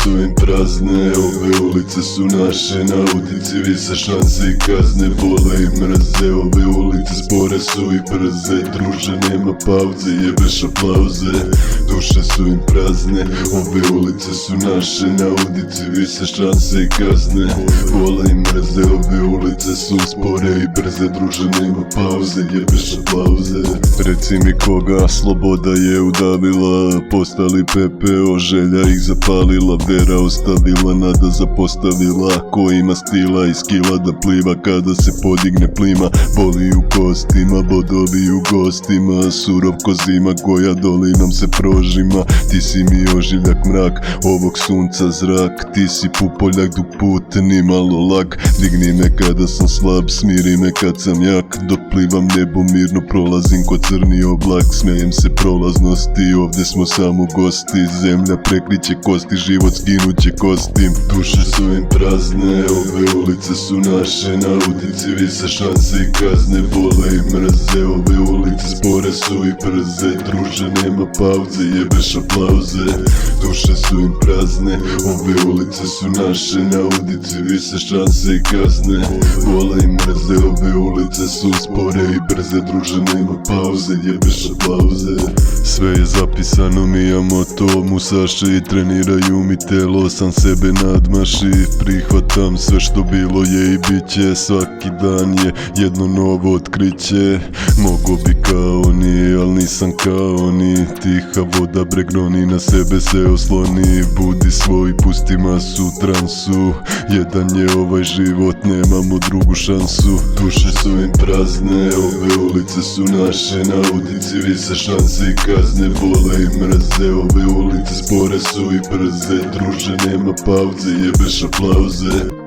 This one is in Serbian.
su im prazne, ove ulice su naše, na udici vise šanse i kazne. Vole i mrze, ove ulice spore su i brze, druže nema pauze, jebeš aplauze. Duše su im prazne, ove ulice su naše, na udici vise šanse i kazne. Vole i mrze, ove ulice su spore i brze, druže nema pauze, jebeš aplauze. Reci mi koga sloboda je udavila, postali PPO, želja ih zapalila, vera ostavila, nada zapostavila. Ko ima stila i skila da pliva kada se podigne plima, boli u kostima, bodovi u gostima, surov ko zima koja dolinom se prožima. Ti si mi ožiljak, mrak ovog sunca zrak, ti si pupoljak dug put, ni malo lak. Digni me kada sam slab, smiri me kad sam jak, dok plivam nebo mirno prolazim ko crni oblak. Smejem se prolaznosti, ovdje smo samo gosti, zemlja prekriće kosti, život skinuće kostim. Duše su im prazne, ove ulice su naše, na udici vise šanse i kazne. Vole i mrze, ove ulice spore su i brze, druže nema pauze, jebeš aplauze. Duše su im prazne, ove ulice su naše, na udici vise šanse i kazne. Vole i mrze, ove ulice su spore i brze, druže nema pauze, jebeš aplauze. Sve je zapisano, mi imamo to, musaše i treniraju mi telo, sam sebe nadmaši, prihvatam sve što bilo je i bit će. Svaki dan je jedno novo otkriće, mogo bi kao oni, al nisam kao oni. Tiha voda bregnoni, na sebe se osloni, budi svoj, pusti masu, transu. Jedan je ovaj život, nemamo drugu šansu. Duše su im prazne, ove ulice su naše, na udici vise šanse i kazne. Vole i mrze, ove ulice spore su i brze, druže nema pauze, jebeš aplauze.